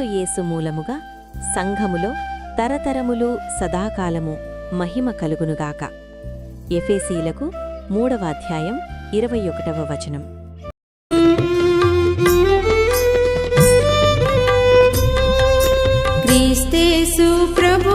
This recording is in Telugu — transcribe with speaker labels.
Speaker 1: క్రీస్తు యేసు మూలముగా సంఘములో తరతరములు సదాకాలము మహిమ కలుగునుగాక. ఎఫెసీలకు 3వ అధ్యాయం 21వ వచనం.
Speaker 2: క్రీస్తేసు ప్రభు